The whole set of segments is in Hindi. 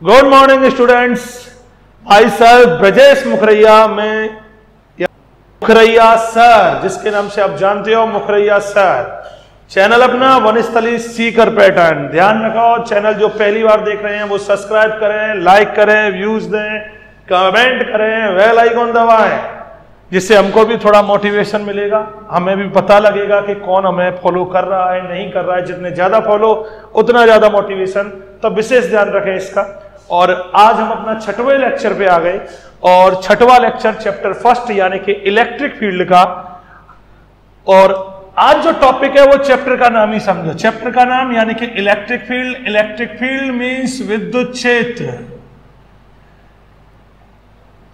Good morning students. भाई सर ब्रजेश मुखरैया में मुखरैया सर, जिसके नाम से आप जानते हो मुखरैया सर। चैनल अपना वनस्थली सीकर पैटर्न। ध्यान रखो, चैनल जो पहली बार देख रहे हैं वो सब्सक्राइब करें, लाइक करें, व्यूज दें, कमेंट करें, बेल आइकॉन दबाएं, जिससे हमको भी थोड़ा मोटिवेशन मिलेगा, हमें भी पता लगेगा कि कौन हमें फॉलो कर रहा है नहीं कर रहा है। जितने ज्यादा फॉलो उतना ज्यादा मोटिवेशन, तो विशेष ध्यान रखें इसका। और आज हम अपना 6वें लेक्चर पे आ गए और 6वां लेक्चर चैप्टर फर्स्ट यानी कि इलेक्ट्रिक फील्ड का। और आज जो टॉपिक है वो चैप्टर का नाम ही समझो। चैप्टर का नाम यानी कि electric field. Electric field means विद्युत क्षेत्र।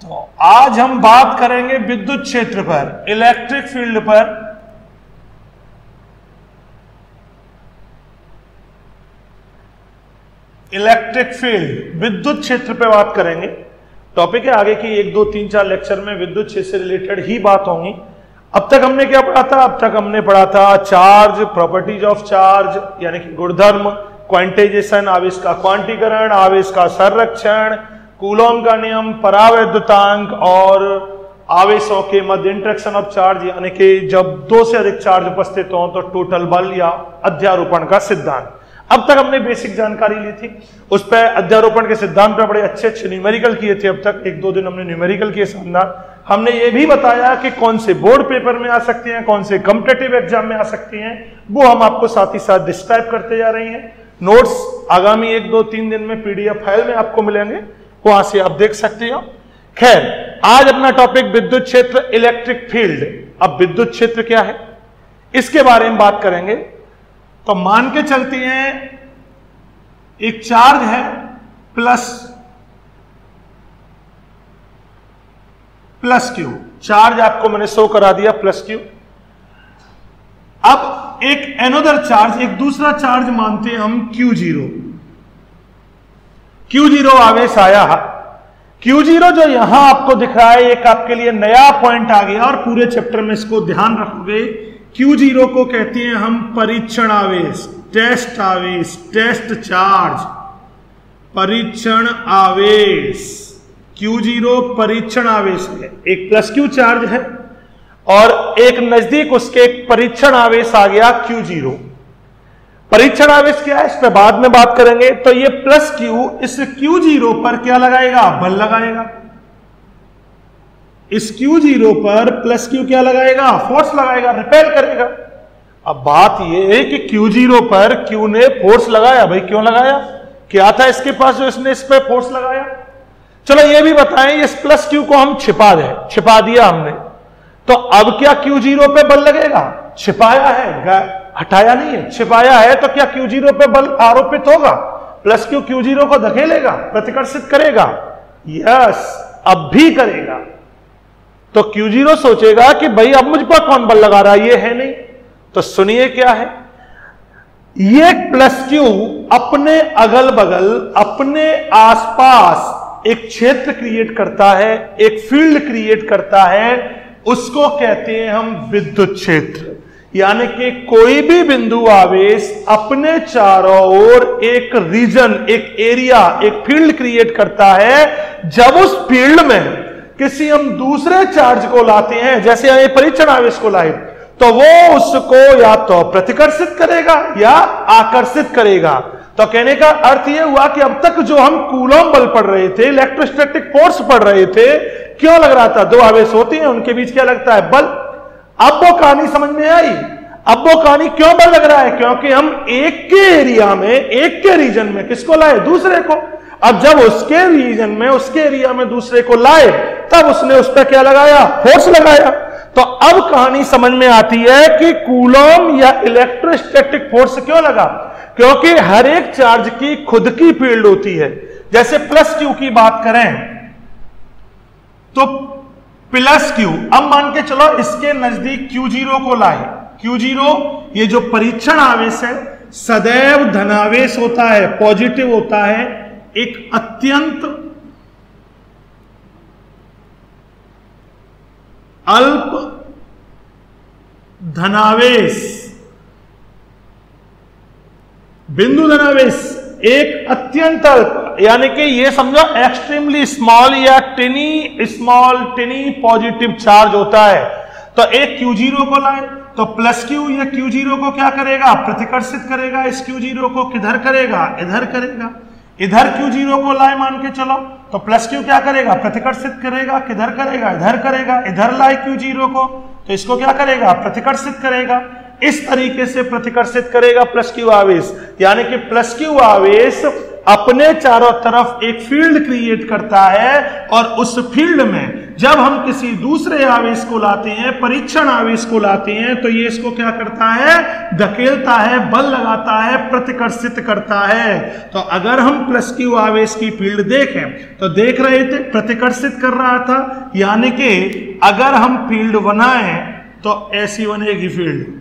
तो आज हम बात करेंगे विद्युत क्षेत्र पर, इलेक्ट्रिक फील्ड पर। इलेक्ट्रिक फील्ड विद्युत क्षेत्र पे बात करेंगे। टॉपिक है आगे की 1, 2, 3, 4 लेक्चर में विद्युत क्षेत्र से रिलेटेड ही बात होंगी। अब तक हमने क्या पढ़ा था? अब तक हमने पढ़ा था चार्ज, प्रॉपर्टीज ऑफ चार्ज यानी कि गुणधर्म, क्वांटाइजेशन, आवेश का क्वांटीकरण, आवेश का संरक्षण, कूलॉम का नियम, परावैद्युतांक और आवेशों के मध्य इंटरेक्शन ऑफ चार्ज यानी कि जब 2 से अधिक चार्ज उपस्थित हो तो टोटल बल या अध्यारोपण का सिद्धांत। अब तक हमने बेसिक जानकारी ली थी, उस पर अध्यारोपण के सिद्धांत पर बड़े अच्छे अच्छे न्यूमेरिकल किए थे। अब तक 1-2 दिन हमने न्यूमेरिकल किए शानदार। हमने ये भी बताया कि कौन से बोर्ड पेपर में आ सकते हैं, कौन से कॉम्पिटिटिव एग्जाम में आ सकते हैं, वो हम आपको साथ ही साथ डिस्क्राइब करते जा रहे हैं। नोट्स आगामी 1, 2, 3 दिन में पीडीएफ फाइल में आपको मिलेंगे, वहां से आप देख सकते हो। खैर, आज अपना टॉपिक विद्युत क्षेत्र, इलेक्ट्रिक फील्ड। अब विद्युत क्षेत्र क्या है इसके बारे में बात करेंगे। तो मान के चलते हैं एक चार्ज है प्लस क्यू। चार्ज आपको मैंने शो करा दिया प्लस क्यू। अब एक एनोदर चार्ज, एक दूसरा चार्ज मानते हैं हम Q0। Q0 आवेश आया। Q0 जो यहां आपको दिख रहा है, एक आपके लिए नया पॉइंट आ गया और पूरे चैप्टर में इसको ध्यान रखोगे। Q0 को कहते हैं हम परीक्षण आवेश, टेस्ट आवेश, टेस्ट चार्ज, परीक्षण आवेश। Q0 परीक्षण आवेश है। एक प्लस Q चार्ज है और एक नजदीक उसके एक परीक्षण आवेश आ गया Q0। परीक्षण आवेश क्या है इस पर बाद में बात करेंगे। तो ये प्लस Q इस Q0 पर क्या लगाएगा? बल लगाएगा। इस Q0 पर प्लस Q क्या लगाएगा? फोर्स लगाएगा, रिपेल करेगा। अब बात यह है कि Q0 पर Q ने फोर्स लगाया। भाई क्यों लगाया? क्या था इसके पास जो इसने इस पर फोर्स लगाया? चलो ये भी बताएं, इस प्लस Q को हम छिपा दिया हमने, तो अब क्या Q0 पे बल लगेगा? छिपाया है, हटाया नहीं है, छिपाया है। तो क्या Q0 पे बल आरोपित होगा? प्लस Q Q0 को धकेलेगा, प्रतिकर्षित करेगा? यस, अब भी करेगा। तो Q0 सोचेगा कि भाई अब मुझ पर कौन बल लगा रहा है, ये है नहीं। तो सुनिए क्या है, ये प्लस Q अपने अगल बगल, अपने आसपास एक क्षेत्र क्रिएट करता है, एक फील्ड क्रिएट करता है। उसको कहते हैं हम विद्युत क्षेत्र। यानी कि कोई भी बिंदु आवेश अपने चारों ओर एक रीजन, एक एरिया, एक फील्ड क्रिएट करता है। जब उस फील्ड में किसी हम दूसरे चार्ज को लाते हैं, जैसे ये परीक्षण आवेश को लाए, तो वो उसको या तो प्रतिकर्षित करेगा या आकर्षित करेगा। तो कहने का अर्थ यह हुआ कि अब तक जो हम कूलॉम बल पढ़ रहे थे, इलेक्ट्रोस्टैटिक फोर्स पढ़ रहे थे, क्यों लग रहा था? 2 आवेश होते हैं, उनके बीच क्या लगता है? बल। अब वो कहानी समझ में आई। अब वो कहानी क्यों बल लग रहा है? क्योंकि हम एक के एरिया में, एक के रीजन में किसको लाए? दूसरे को। अब जब उसके रीजन में, उसके एरिया में दूसरे को लाए, तब उसने उस पर क्या लगाया? फोर्स लगाया। तो अब कहानी समझ में आती है कि कूलॉम या इलेक्ट्रोस्टैटिक फोर्स क्यों लगा? क्योंकि हर एक चार्ज की खुद की फील्ड होती है। जैसे प्लस Q की बात करें तो प्लस Q, अब मान के चलो इसके नजदीक Q0 को लाए। Q0 ये जो परीक्षण आवेश है सदैव धनावेश होता है, पॉजिटिव होता है, एक अत्यंत अल्प धनावेश, बिंदु धनावेश एक अत्यंत अल्प यानी कि ये समझो एक्सट्रीमली स्मॉल या टिनी पॉजिटिव चार्ज होता है, तो एक Q0 को लाए तो प्लस Q या Q0 को क्या करेगा, प्रतिकर्षित करेगा। इस Q0 को किधर करेगा, इधर करेगा। इधर Q0 को लाए मान के चलो तो प्लस Q क्या करेगा, प्रतिकर्षित करेगा। किधर करेगा, इधर करेगा। इधर लाए Q0 को तो इसको क्या करेगा, प्रतिकर्षित करेगा। इस तरीके से प्रतिकर्षित करेगा प्लस Q आवेश, यानी कि प्लस Q आवेश अपने चारों तरफ एक फील्ड क्रिएट करता है और उस फील्ड में जब हम किसी दूसरे आवेश को लाते हैं, परीक्षण आवेश को लाते हैं, तो ये इसको क्या करता है, धकेलता है, बल लगाता है, प्रतिकर्षित करता है। तो अगर हम प्लस Q आवेश की फील्ड देखें तो देख रहे थे प्रतिकर्षित कर रहा था, यानी कि अगर हम फील्ड बनाएं तो ऐसी बनेगी फील्ड।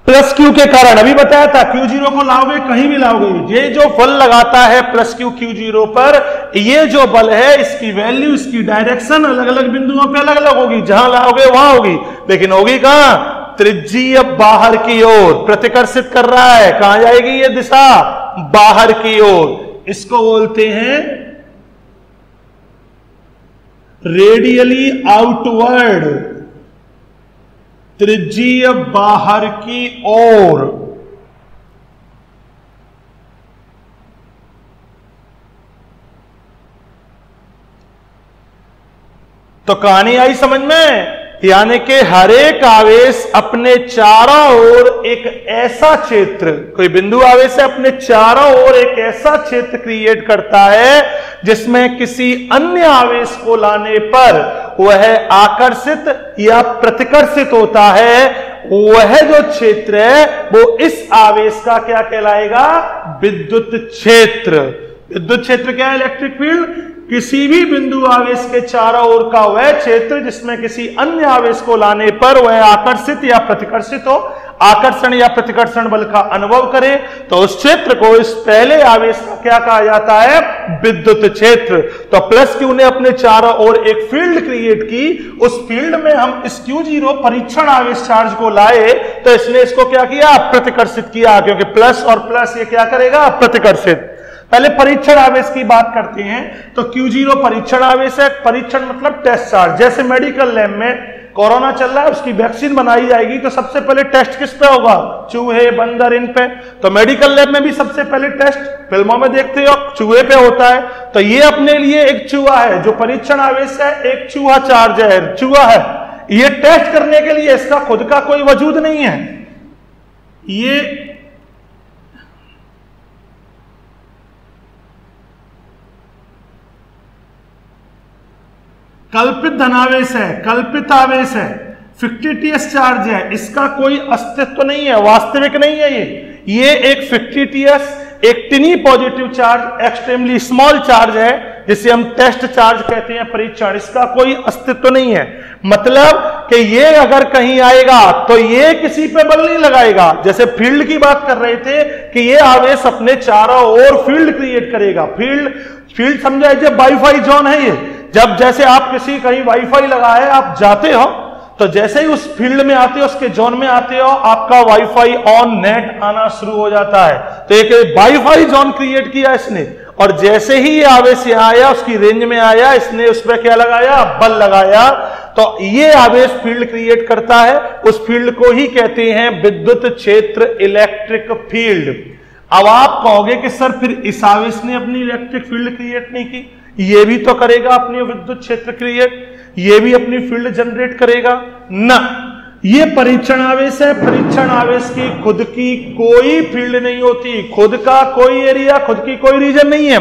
प्लस Q के कारण अभी बताया था Q0 को लाओगे कहीं भी लाओगे, ये जो बल लगाता है प्लस Q Q0 पर, ये जो बल है इसकी वैल्यू, इसकी डायरेक्शन अलग अलग बिंदुओं पे अलग अलग होगी। जहां लाओगे वहां होगी, लेकिन होगी कहां, त्रिज्यीय बाहर की ओर। प्रतिकर्षित कर रहा है, कहां जाएगी ये दिशा, बाहर की ओर। इसको बोलते हैं रेडियली आउटवर्ड, त्रिज्यीय बाहर की ओर। तो कहानी आई समझ में, यानी कि हर एक आवेश अपने चारों ओर एक ऐसा क्षेत्र, कोई बिंदु आवेश है, अपने चारों ओर एक ऐसा क्षेत्र क्रिएट करता है जिसमें किसी अन्य आवेश को लाने पर वह आकर्षित या प्रतिकर्षित होता है। वह जो क्षेत्र है वो इस आवेश का क्या कहलाएगा, विद्युत क्षेत्र। विद्युत क्षेत्र क्या है, इलेक्ट्रिक फील्ड। किसी भी बिंदु आवेश के चारों ओर का वह क्षेत्र जिसमें किसी अन्य आवेश को लाने पर वह आकर्षित या प्रतिकर्षित हो, आकर्षण या प्रतिकर्षण बल का अनुभव करे, तो उस क्षेत्र को, इस पहले आवेश का क्या कहा जाता है, विद्युत क्षेत्र। तो प्लस Q ने अपने चारों ओर एक फील्ड क्रिएट की, उस फील्ड में हम इस Q0 परीक्षण आवेश चार्ज को लाए तो इसने इसको क्या किया, प्रतिकर्षित किया, क्योंकि प्लस और प्लस ये क्या करेगा, प्रतिकर्षित। पहले परीक्षण आवेश की बात करते हैं तो Q0 परीक्षण आवेश है। परीक्षण मतलब टेस्ट चार्ज। जैसे मेडिकल लैब में कोरोना चल रहा है, उसकी वैक्सीन बनाई जाएगी तो सबसे पहले टेस्ट किस पे होगा, चूहे, बंदर, इन पे। तो मेडिकल लैब में भी सबसे पहले टेस्ट फिल्मों में देखते हो चूहे पे होता है। तो ये अपने लिए एक चूहा है, जो परीक्षण आवेश है, एक चूहा चार्ज है, चूहा है। ये टेस्ट करने के लिए इसका खुद का कोई वजूद नहीं है, ये कल्पित धनावेश है, कल्पित आवेश है, फिक्टिटियस चार्ज है, इसका कोई अस्तित्व नहीं है, वास्तविक नहीं है। ये एक फिक्टिटियस, एक टिनी positive charge, extremely small charge है, जिसे हम टेस्ट चार्ज कहते हैं, परीक्षण। इसका कोई अस्तित्व नहीं है। मतलब कि ये अगर कहीं आएगा तो ये किसी पे बल नहीं लगाएगा। जैसे फील्ड की बात कर रहे थे कि ये आवेश अपने चारों ओर फील्ड क्रिएट करेगा। फील्ड समझा, जब वाईफाई जोन है ये, जब जैसे आप किसी कहीं वाईफाई लगा है, आप जाते हो तो जैसे ही उस फील्ड में आते हो, उसके जोन में आते हो, आपका वाईफाई ऑन, नेट आना शुरू हो जाता है। तो एक वाईफाई जोन क्रिएट किया इसने, और जैसे ही ये आवेश यहाँ आया, उसकी रेंज में आया, इसने उस पर क्या लगाया, बल लगाया। तो ये आवेश फील्ड क्रिएट करता है, उस फील्ड को ही कहते हैं विद्युत क्षेत्र, इलेक्ट्रिक फील्ड। अब आप कहोगे कि सर फिर इस आवेश ने अपनी इलेक्ट्रिक फील्ड क्रिएट नहीं की, ये भी तो करेगा अपनी विद्युत क्षेत्र क्रिएट, ये भी अपनी फील्ड जनरेट करेगा ना। ये परीक्षण आवेश है। परीक्षण आवेश की खुद की कोई फील्ड नहीं होती, खुद का कोई एरिया, खुद की कोई रीजन नहीं है।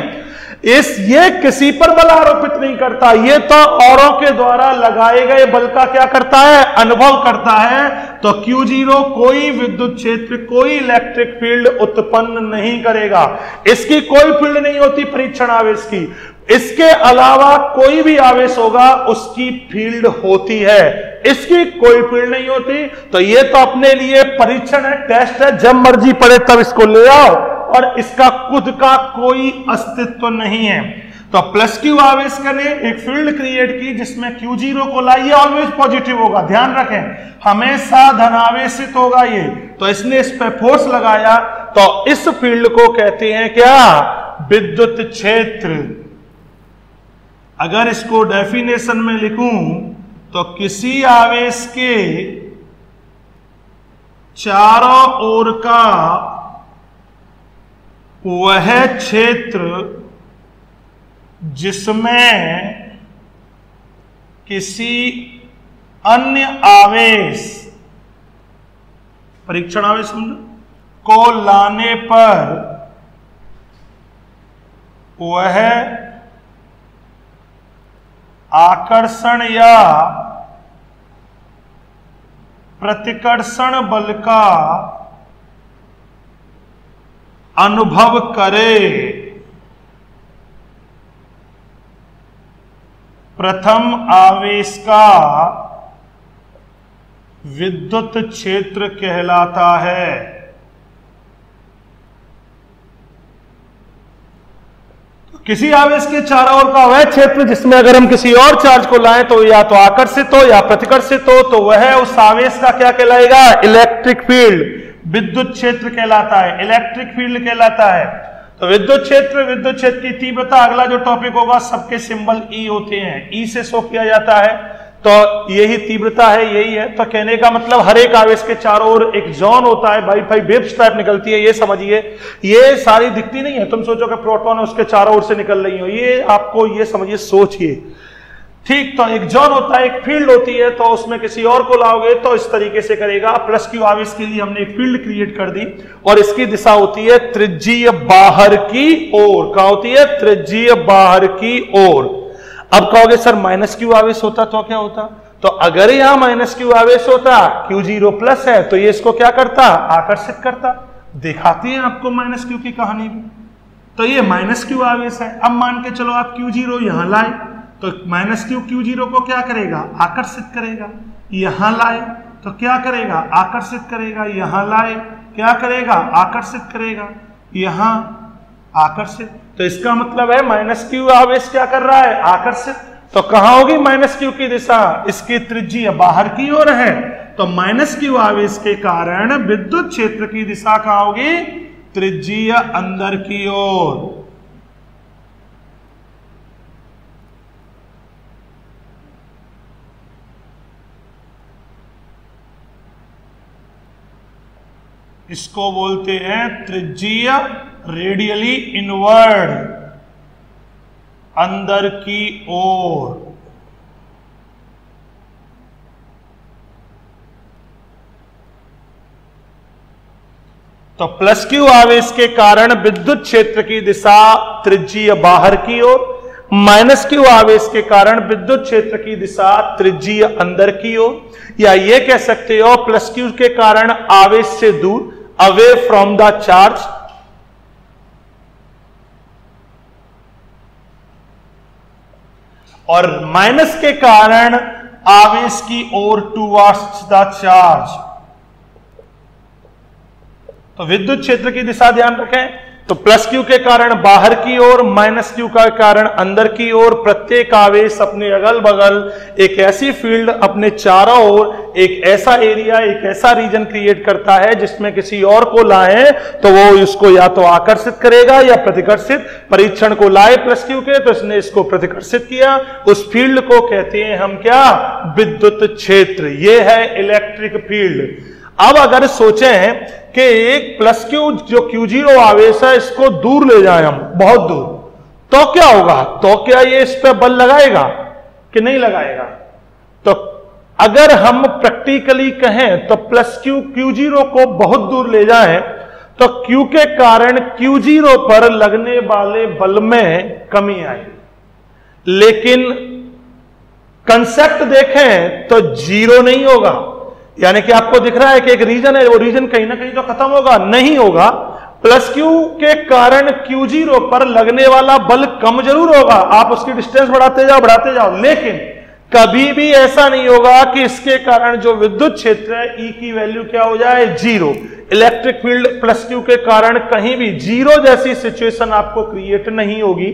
ये किसी पर बल आरोपित नहीं करता, ये तो औरों के द्वारा लगाए गए बल का क्या करता है, अनुभव करता है। तो Q0 कोई विद्युत क्षेत्र, कोई इलेक्ट्रिक फील्ड उत्पन्न नहीं करेगा। इसकी कोई फील्ड नहीं होती परीक्षण आवेश की। इसके अलावा कोई भी आवेश होगा उसकी फील्ड होती है, इसकी कोई फील्ड नहीं होती। तो ये तो अपने लिए परीक्षण है, टेस्ट है, जब मर्जी पड़े तब इसको ले आओ, और इसका खुद का कोई अस्तित्व नहीं है। तो प्लस क्यू आवेश ने एक फील्ड क्रिएट की जिसमें Q0 को लाइए, ऑलवेज पॉजिटिव होगा, ध्यान रखें, हमेशा धनावेशित होगा ये। तो इसने इस पे फोर्स लगाया, तो इस फील्ड को कहते हैं क्या? विद्युत क्षेत्र। अगर इसको डेफिनेशन में लिखूं तो किसी आवेश के चारों ओर का वह क्षेत्र जिसमें किसी अन्य आवेश, परीक्षण आवेश को लाने पर वह आकर्षण या प्रतिकर्षण बल का अनुभव करे। प्रथम आवेश का विद्युत क्षेत्र कहलाता है। किसी आवेश के चारों ओर का वह क्षेत्र जिसमें अगर हम किसी और चार्ज को लाएं तो या तो आकर्षित हो या प्रतिकर्षित हो, तो वह उस आवेश का क्या कहलाएगा? इलेक्ट्रिक फील्ड, विद्युत क्षेत्र कहलाता है, इलेक्ट्रिक फील्ड कहलाता है। तो विद्युत क्षेत्र की तीव्रता, अगला जो टॉपिक होगा, सबके सिंबल ई होते हैं, ई से शो किया जाता है, तो यही तीव्रता है, यही है। तो कहने का मतलब हर एक आवेश के चारों ओर एक जोन होता है, वाईफाई वेव्स टाइप निकलती है, ये समझिए। ये सारी दिखती नहीं है, तुम सोचो कि प्रोटॉन है उसके चारों ओर से निकल रही हो, ये आपको ये समझिए, सोचिए, ठीक। तो एक जोन होता है, एक फील्ड होती है, तो उसमें किसी और को लाओगे तो इस तरीके से करेगा। प्लस क्यू आवेश के लिए हमने एक फील्ड क्रिएट कर दी और इसकी दिशा होती है त्रिज्यीय बाहर की ओर। क्या होती है? त्रिज्यीय बाहर की ओर। अब कहोगे सर माइनस क्यू आवेश होता तो क्या होता? तो अगर यहां माइनस क्यू आवेश होता, Q0 प्लस है, तो ये इसको क्या करता? आकर्षित करता। दिखाती है आपको माइनस क्यू की कहानी भी। तो ये माइनस क्यू आवेश है। अब मान के चलो आप Q0 यहां लाए, तो माइनस क्यू Q0 को क्या करेगा? आकर्षित करेगा। यहां लाए तो क्या करेगा? आकर्षित करेगा। यहां लाए क्या करेगा? आकर्षित करेगा। यहां आकर्षित। तो इसका मतलब है माइनस क्यू आवेश क्या कर रहा है? आकर्षित। तो कहां होगी माइनस क्यू की दिशा? इसकी त्रिज्यीय बाहर की ओर है। तो माइनस क्यू आवेश के कारण विद्युत क्षेत्र की दिशा कहां होगी? त्रिज्यीय अंदर की ओर। इसको बोलते हैं त्रिज्यीय रेडियली इनवर्ड, अंदर की ओर। तो प्लस क्यू आवेश के कारण विद्युत क्षेत्र की दिशा त्रिज्यीय बाहर की ओर, माइनस क्यू आवेश के कारण विद्युत क्षेत्र की दिशा त्रिज्यीय अंदर की ओर। या ये कह सकते हो प्लस क्यू के कारण आवेश से दूर, अवे फ्रॉम द चार्ज, और माइनस के कारण आवेश की ओर टुवर्ड्स द चार्ज। तो विद्युत क्षेत्र की दिशा ध्यान रखें। तो प्लस क्यू के कारण बाहर की ओर, माइनस क्यू का कारण अंदर की ओर। प्रत्येक आवेश अपने अगल बगल एक ऐसी फील्ड अपने चारों ओर एक ऐसा एरिया, एक ऐसा रीजन क्रिएट करता है जिसमें किसी और को लाए तो वो इसको या तो आकर्षित करेगा या प्रतिकर्षित। परीक्षण को लाए प्लस क्यू के तो इसने इसको प्रतिकर्षित किया। उस फील्ड को कहते हैं हम क्या? विद्युत क्षेत्र। ये है इलेक्ट्रिक फील्ड। अब अगर सोचें कि एक प्लस क्यू जो Q0 आवेश है इसको दूर ले जाए हम, बहुत दूर, तो क्या होगा? तो क्या ये इस पे बल लगाएगा कि नहीं लगाएगा? तो अगर हम प्रैक्टिकली कहें तो प्लस क्यू Q0 को बहुत दूर ले जाएं तो Q के कारण Q0 पर लगने वाले बल में कमी आएगी। लेकिन कंसेप्ट देखें तो जीरो नहीं होगा। यानी कि आपको दिख रहा है कि एक रीजन है, वो रीजन कहीं ना कहीं तो खत्म होगा, नहीं होगा। प्लस क्यू के कारण Q0 पर लगने वाला बल कम जरूर होगा, आप उसकी डिस्टेंस बढ़ाते जाओ, लेकिन कभी भी ऐसा नहीं होगा कि इसके कारण जो विद्युत क्षेत्र है E की वैल्यू क्या हो जाए? Zero. Electric field plus Q के कारण कहीं भी जीरो जैसी सिचुएशन आपको क्रिएट नहीं होगी।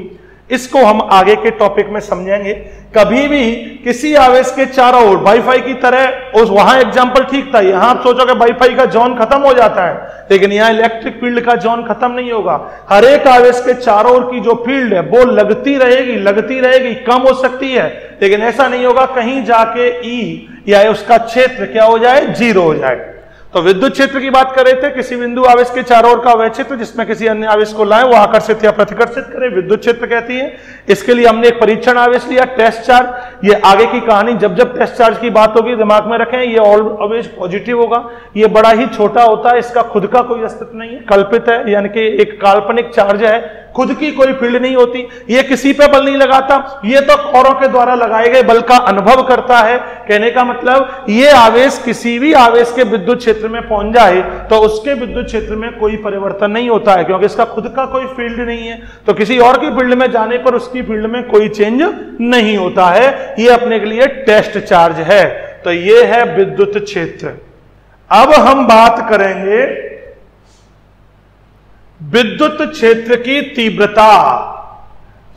इसको हम आगे के टॉपिक में समझेंगे। कभी भी किसी आवेश के चारों ओर वाईफाई की तरह, उस वहां एग्जांपल ठीक था, यहां आप सोचोगे वाईफाई का जोन खत्म हो जाता है, लेकिन यहां इलेक्ट्रिक फील्ड का जोन खत्म नहीं होगा। हर एक आवेश के चारों ओर की जो फील्ड है वो लगती रहेगी, कम हो सकती है, लेकिन ऐसा नहीं होगा कहीं जाके ई या उसका क्षेत्र क्या हो जाए, जीरो हो जाए। तो विद्युत क्षेत्र की बात कर रहे थे, किसी बिंदु आवेश के चारों ओर का वह क्षेत्र जिसमें किसी अन्य आवेश को लाएं, वो आकर्षित या प्रतिकर्षित करे, विद्युत क्षेत्र कहती है। इसके लिए हमने एक परीक्षण आवेश लिया, टेस्ट चार्ज। ये आगे की कहानी, जब जब टेस्ट चार्ज की बात होगी दिमाग में रखें, ये ऑलवेज पॉजिटिव होगा, ये बड़ा ही छोटा होता है, इसका खुद का कोई अस्तित्व नहीं है, कल्पित है, यानी कि एक काल्पनिक चार्ज है, खुद की कोई फील्ड नहीं होती, ये किसी पे बल नहीं लगाता, ये तो औरों के द्वारा लगाए गए बल का अनुभव करता है। कहने का मतलब ये आवेश किसी भी आवेश के विद्युत क्षेत्र में पहुंच जाए तो उसके विद्युत क्षेत्र में कोई परिवर्तन नहीं होता है, क्योंकि इसका खुद का कोई फील्ड नहीं है। तो किसी और की फील्ड में जाने पर उसकी फील्ड में कोई चेंज नहीं होता है, ये अपने के लिए टेस्ट चार्ज है। तो ये है विद्युत क्षेत्र। अब हम बात करेंगे विद्युत क्षेत्र की तीव्रता।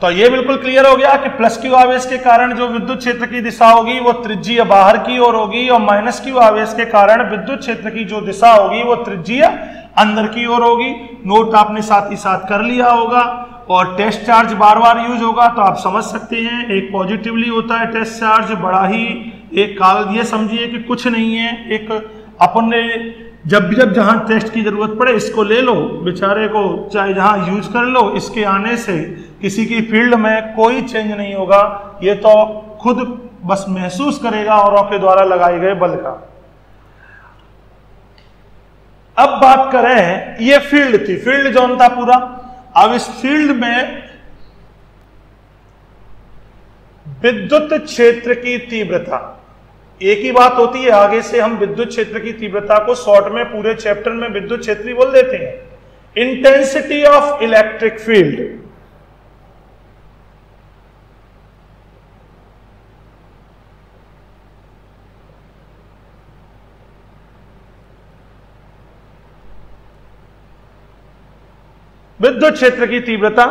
तो यह बिल्कुल क्लियर हो गया कि प्लस क्यू आवेश के कारण जो विद्युत क्षेत्र की दिशा होगी वो त्रिज्यीय बाहर की ओर होगी, और माइनस क्यू आवेश के कारण विद्युत क्षेत्र की जो दिशा होगी वो त्रिज्यीय अंदर की ओर होगी। नोट आपने साथ ही साथ कर लिया होगा, और टेस्ट चार्ज बार बार यूज होगा तो आप समझ सकते हैं, एक पॉजिटिवली होता है टेस्ट चार्ज, बड़ा ही एक काल, ये समझिए कि कुछ नहीं है, एक अपने जब जहां टेस्ट की जरूरत पड़े इसको ले लो, बेचारे को चाहे जहां यूज कर लो, इसके आने से किसी की फील्ड में कोई चेंज नहीं होगा, ये तो खुद बस महसूस करेगा औरों के द्वारा लगाए गए बल का। अब बात करें, ये फील्ड थी, फील्ड जोन था पूरा। अब इस फील्ड में विद्युत क्षेत्र की तीव्रता, एक ही बात होती है, आगे से हम विद्युत क्षेत्र की तीव्रता को शॉर्ट में पूरे चैप्टर में विद्युत क्षेत्र बोल देते हैं। इंटेंसिटी ऑफ इलेक्ट्रिक फील्ड, विद्युत क्षेत्र की तीव्रता।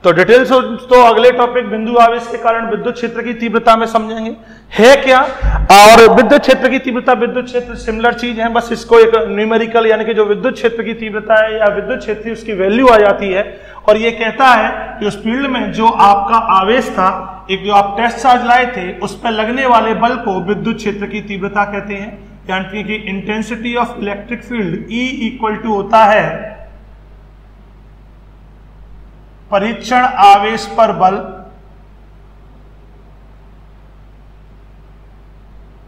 तो डिटेल्स तो अगले टॉपिक बिंदु आवेश के कारण विद्युत क्षेत्र की तीव्रता में समझेंगे है क्या। और विद्युत क्षेत्र की तीव्रता, विद्युत क्षेत्र सिमिलर चीज है, बस इसको एक न्यूमेरिकल यानी कि जो विद्युत क्षेत्र की तीव्रता है या विद्युत क्षेत्र उसकी वैल्यू आ जाती है, और ये कहता है कि उस फील्ड में जो आपका आवेश था, एक जो आप टेस्ट चार्ज लाए थे, उस पर लगने वाले बल को विद्युत क्षेत्र की तीव्रता कहते हैं। यानी कि intensity of electric field E equal to होता है परीक्षण आवेश पर बल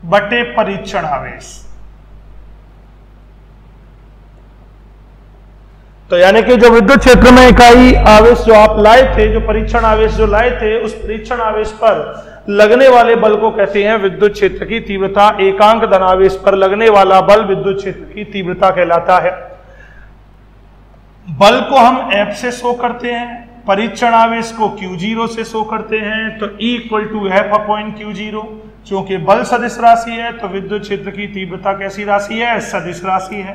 बटे परीक्षण आवेश। तो यानी कि जो विद्युत क्षेत्र में इकाई आवेश जो आप लाए थे, जो परीक्षण आवेश जो लाए थे, उस परीक्षण आवेश पर लगने वाले बल को कहते हैं विद्युत क्षेत्र की तीव्रता। एकांक धनावेश पर लगने वाला बल विद्युत क्षेत्र की तीव्रता कहलाता है। बल को हम F से शो करते हैं, परीक्षण आवेश को Q0 से शो करते हैं। तो E equal to F upon Q0, क्योंकि बल सदिश राशि है तो विद्युत क्षेत्र की तीव्रता कैसी राशि है, सदिश राशि है।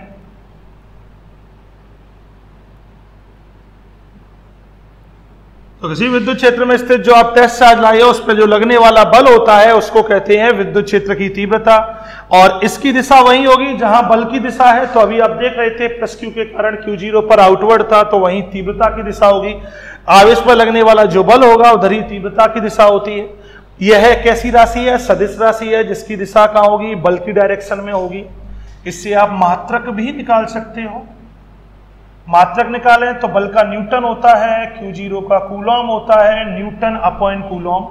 तो किसी विद्युत क्षेत्र में स्थित जो आप टेस्ट चार्ज लाए हो, उस पर जो लगने वाला बल होता है उसको कहते हैं विद्युत क्षेत्र की तीव्रता, और इसकी दिशा वही होगी जहां बल की दिशा है। तो अभी आप देख रहे थे प्लस Q के कारण Q0 पर आउटवर्ड था, तो वहीं तीव्रता की दिशा होगी। आवेश पर लगने वाला जो बल होगा उधर ही तीव्रता की दिशा होती है। यह कैसी राशि है, सदिश राशि है, जिसकी दिशा कहां होगी, बल की डायरेक्शन में होगी। इससे आप मात्रक भी निकाल सकते हो। मात्रक निकालें तो बल का न्यूटन होता है, Q0 का कूलॉम होता है, न्यूटन अपॉन कूलॉम।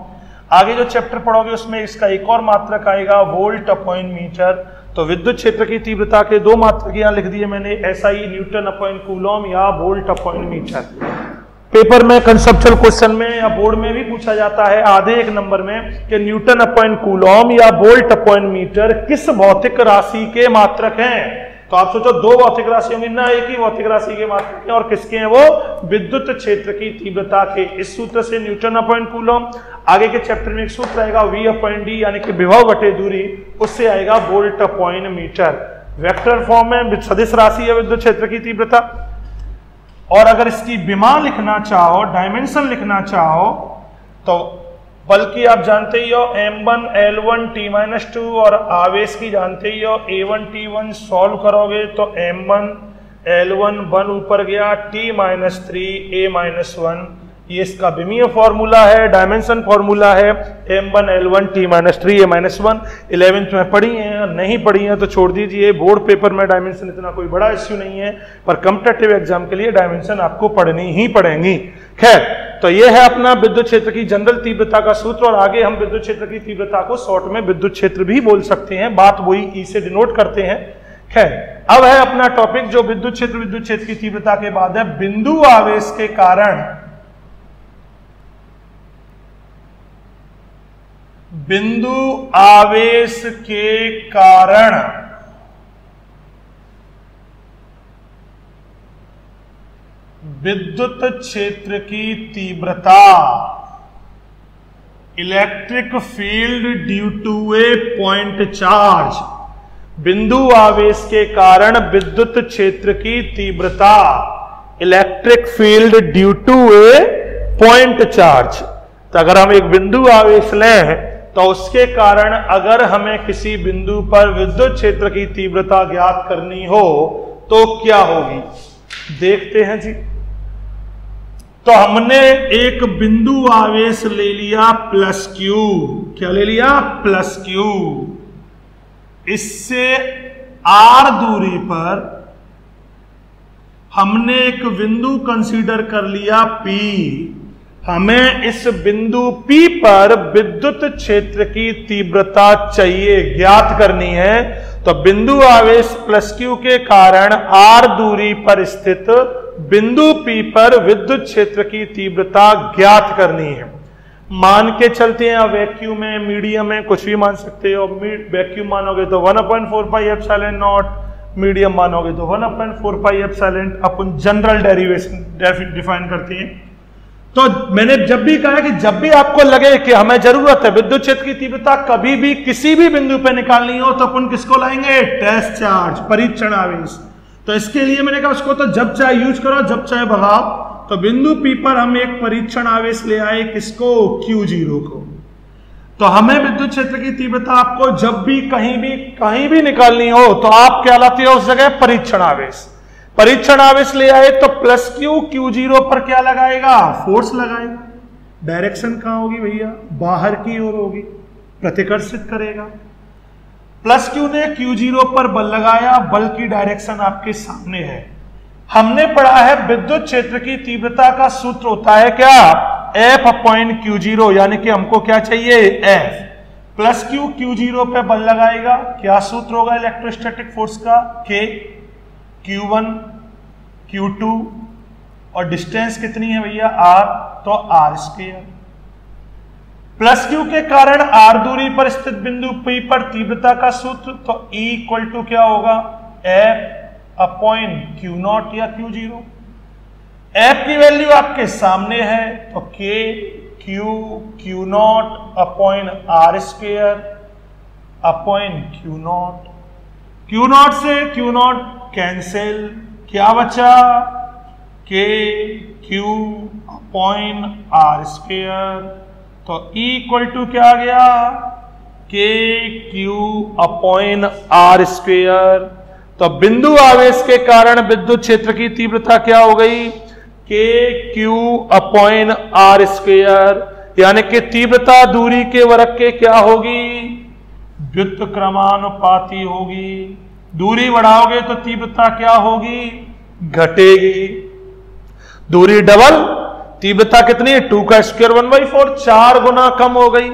आगे जो चैप्टर पढ़ोगे उसमें इसका एक और मात्रक आएगा, वोल्ट अपॉन मीटर। तो विद्युत क्षेत्र की तीव्रता के दो मात्रक यहां लिख दिए मैंने, SI न्यूटन अपॉन कूलॉम या वोल्ट अपॉन मीटर। पेपर में कंसेप्चुअल क्वेश्चन में या बोर्ड में भी पूछा जाता है आधे एक नंबर में कि न्यूटन अपॉन कूलॉम या वोल्ट अपॉन मीटर किस भौतिक राशि के मात्रक हैं। तो आप सोचो दो भौतिक राशि होंगी ना, एक ही भौतिक राशि के मात्रक हैं, और किसके हैं वो, विद्युत क्षेत्र की तीव्रता के। इस सूत्र से न्यूटन अपॉन कूलॉम, आगे के चैप्टर में एक सूत्र आएगा V अपॉन D यानी कि विभव बटे दूरी, उससे आएगा volt upon metre. Vector form में सदिश राशि है विद्युत क्षेत्र की तीव्रता। और अगर इसकी विमा लिखना चाहो, डायमेंशन लिखना चाहो, तो बल्कि आप जानते ही हो m1 L1 T-2 और आवेश की जानते ही हो A1 T1 सॉल्व करोगे तो m1 L1 1 ऊपर गया, T-3 A-1, ये इसका विमीय फॉर्मूला है, डायमेंशन फॉर्मूला है m1 L1 T-3 A-1। 11th में पढ़ी है, नहीं पढ़ी है तो छोड़ दीजिए, बोर्ड पेपर में डायमेंशन इतना कोई बड़ा इश्यू नहीं है, पर कॉम्पिटिटिव एग्जाम के लिए डायमेंशन आपको पढ़नी ही पड़ेंगी। खैर, तो ये है अपना विद्युत क्षेत्र की जनरल तीव्रता का सूत्र, और आगे हम विद्युत क्षेत्र की तीव्रता को शॉर्ट में विद्युत क्षेत्र भी बोल सकते हैं, बात वही ई से डिनोट करते हैं। खैर, अब है अपना टॉपिक जो विद्युत क्षेत्र की तीव्रता के बाद है बिंदु आवेश के कारण विद्युत क्षेत्र की तीव्रता, electric field due to a point charge. बिंदु आवेश के कारण विद्युत क्षेत्र की तीव्रता, electric field due to a point charge. तो अगर हम एक बिंदु आवेश लें तो उसके कारण अगर हमें किसी बिंदु पर विद्युत क्षेत्र की तीव्रता ज्ञात करनी हो तो क्या होगी, देखते हैं जी। तो हमने एक बिंदु आवेश ले लिया प्लस क्यू, क्या ले लिया, प्लस क्यू। इससे आर दूरी पर हमने एक बिंदु कंसीडर कर लिया पी। हमें इस बिंदु P पर विद्युत क्षेत्र की तीव्रता चाहिए, ज्ञात करनी है। तो बिंदु आवेश प्लस Q के कारण R दूरी पर स्थित बिंदु P पर विद्युत क्षेत्र की तीव्रता ज्ञात करनी है। मान के चलते हैं, वैक्यूम में, मीडियम में, कुछ भी मान सकते हो। वैक्यूम मानोगे तो 1/4 पाई एप्सिलॉन नॉट, मीडियम मानोगे तो 1/4 पाई एप्सिलॉन, अपन जनरल डेरिवेशन डिफाइन करते हैं। तो मैंने जब भी कहा कि जब भी आपको लगे कि हमें जरूरत है विद्युत क्षेत्र की तीव्रता कभी भी किसी भी बिंदु पर निकालनी हो तो अपन किसको लाएंगे, टेस्ट चार्ज, परीक्षण आवेश। तो इसके लिए मैंने कहा उसको तो जब चाहे यूज करो, जब चाहे भगाओ। तो बिंदु P पर हम एक परीक्षण आवेश ले आए, किसको, Q0 को। तो हमें विद्युत क्षेत्र की तीव्रता आपको जब भी कहीं भी निकालनी हो तो आप क्या लाते हो उस जगह, परीक्षण आवेश। परीक्षण आवेश ले आए तो प्लस Q, Q0 पर क्या लगाएगा, फोर्स लगाएगा। डायरेक्शन कहां होगी भैया, बाहर की ओर होगी, प्रतिकर्षित करेगा। प्लस Q ने Q0 पर बल लगाया, बल की डायरेक्शन आपके सामने है। हमने पढ़ा है विद्युत क्षेत्र की तीव्रता का सूत्र होता है क्या, F/Q0, यानी कि हमको क्या चाहिए, F। प्लस Q, Q0 पे बल लगाएगा, क्या सूत्र होगा इलेक्ट्रोस्टैटिक फोर्स का, K, Q1, Q2, और डिस्टेंस कितनी है भैया, R, तो R²। प्लस Q के कारण R दूरी पर स्थित बिंदु P पर तीव्रता का सूत्र, तो E इक्वल टू क्या होगा, F/Q0 या Q0। F की वैल्यू आपके सामने है, तो K, Q, Q0/R²/Q0। Q0 से Q0 कैंसिल, क्या बचा, K, Q/R²। तो E इक्वल टू क्या आ गया, K, Q/R²। तो बिंदु आवेश के कारण विद्युत क्षेत्र की तीव्रता क्या हो गई, K, Q/R², यानी कि तीव्रता दूरी के वर्ग के क्या होगी, व्युत्क्रमानुपाती होगी। दूरी बढ़ाओगे तो तीव्रता क्या होगी, घटेगी। दूरी डबल, तीव्रता कितनी है, 2 का स्क्वायर 1/4, 4 गुना कम हो गई।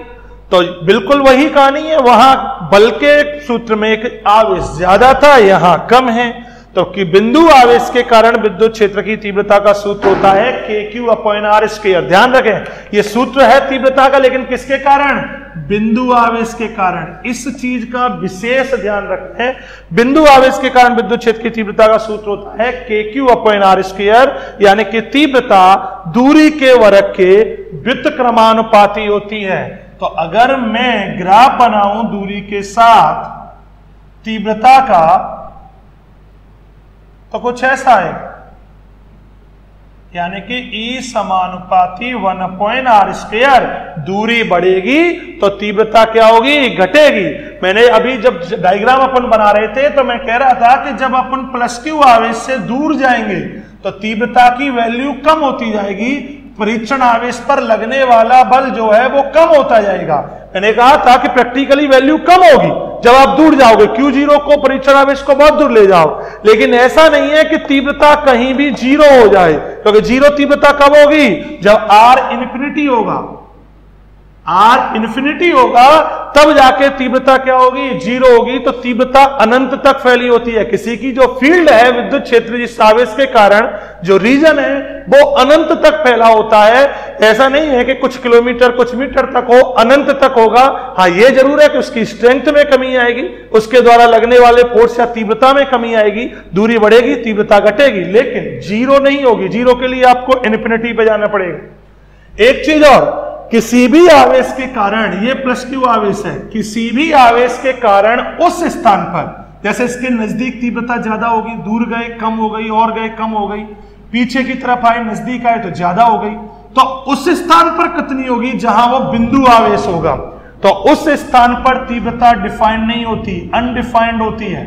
तो बिल्कुल वही कहानी है, वहां बल के सूत्र में एक आवेश ज्यादा था, यहां कम है। तो कि बिंदु आवेश के कारण विद्युत क्षेत्र की तीव्रता का सूत्र होता है KQ/R²। ध्यान रखें, यह सूत्र है तीव्रता का, लेकिन किसके कारण, बिंदु आवेश के कारण। इस चीज का विशेष ध्यान रखें, बिंदु आवेश के कारण विद्युत क्षेत्र की तीव्रता का सूत्र होता है KQ/R², यानी कि तीव्रता दूरी के वर्ग के व्युत्क्रमानुपाती होती है। तो अगर मैं ग्राफ बनाऊं दूरी के साथ तीव्रता का, तो कुछ ऐसा है, यानी कि E समानुपाती 1/r²। दूरी बढ़ेगी तो तीव्रता क्या होगी, घटेगी। मैंने अभी जब डायग्राम अपन बना रहे थे तो मैं कह रहा था कि जब अपन +q आवेश से दूर जाएंगे तो तीव्रता की वैल्यू कम होती जाएगी, परीक्षण आवेश पर लगने वाला बल जो है वो कम होता जाएगा। मैंने कहा था कि प्रैक्टिकली वैल्यू कम होगी जब आप दूर जाओगे, Q0 को परीक्षण आवेश को बहुत दूर ले जाओ, लेकिन ऐसा नहीं है कि तीव्रता कहीं भी 0 हो जाए, क्योंकि 0 तीव्रता कब होगी, जब R इन्फिनिटी होगा। R इन्फिनिटी होगा तब जाके तीव्रता क्या होगी, 0 होगी। तो तीव्रता अनंत तक फैली होती है। किसी की जो फील्ड है विद्युत क्षेत्र जिस आवेश के कारण जो रीजन है वो अनंत तक फैला होता है। ऐसा नहीं है कि कुछ किलोमीटर कुछ मीटर तक हो, अनंत तक होगा। हाँ, ये जरूर है कि उसकी स्ट्रेंथ में कमी आएगी, उसके द्वारा लगने वाले फोर्स या तीव्रता में कमी आएगी, दूरी बढ़ेगी, तीव्रता घटेगी, लेकिन 0 नहीं होगी। 0 के लिए आपको इन्फिनिटी पे जाना पड़ेगा। एक चीज और, किसी भी आवेश के कारण, ये +q आवेश है, किसी भी आवेश के कारण उस स्थान पर, जैसे इसके नजदीक तीव्रता ज्यादा होगी, दूर गए कम हो गई, और गए कम हो गई, पीछे की तरफ आए नजदीक आए तो ज्यादा हो गई, तो उस स्थान पर कितनी होगी जहां वो बिंदु आवेश होगा। तो उस स्थान पर तीव्रता डिफाइंड नहीं होती, अनडिफाइंड होती है,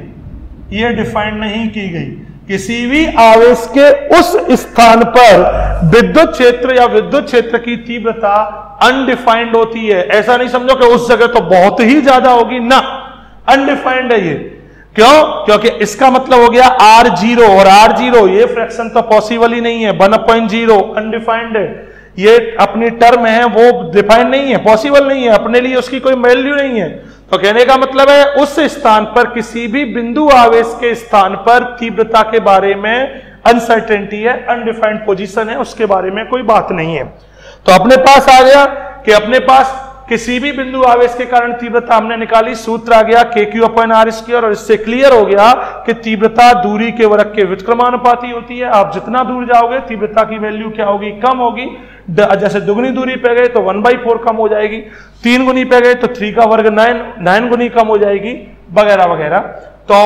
ये डिफाइंड नहीं की गई। किसी भी आवेश के उस स्थान पर विद्युत क्षेत्र या विद्युत क्षेत्र की तीव्रता अनडिफाइंड होती है। ऐसा नहीं समझो कि उस जगह तो बहुत ही ज्यादा होगी, ना, अनडिफाइंड है ये। क्यों? क्योंकि इसका मतलब हो गया R0, और R0 ये फ्रैक्शन तो पॉसिबल ही नहीं है, 1/0 अनडिफाइंड है। ये अपनी टर्म है वो डिफाइंड नहीं है, पॉसिबल नहीं है, अपने लिए उसकी कोई वैल्यू नहीं है। तो कहने का मतलब है उस स्थान पर, किसी भी बिंदु आवेश के स्थान पर तीव्रता के बारे में अनसर्टेनिटी है, अनडिफाइंड पोजीशन है, उसके बारे में कोई बात नहीं है। तो अपने पास आ गया कि अपने पास किसी भी बिंदु आवेश के कारण तीव्रता हमने निकाली, सूत्र आ गया kq/r², और इससे क्लियर हो गया कि तीव्रता दूरी के वर्ग के व्युत्क्रमानुपाती होती है। आप जितना दूर जाओगे तीव्रता की वैल्यू क्या होगी, कम होगी। जैसे दुगनी दूरी पे गए तो 1/4 कम हो जाएगी, 3 गुनी पे गए तो 3 का वर्ग 9 गुनी कम हो जाएगी, वगैरह वगैरह। तो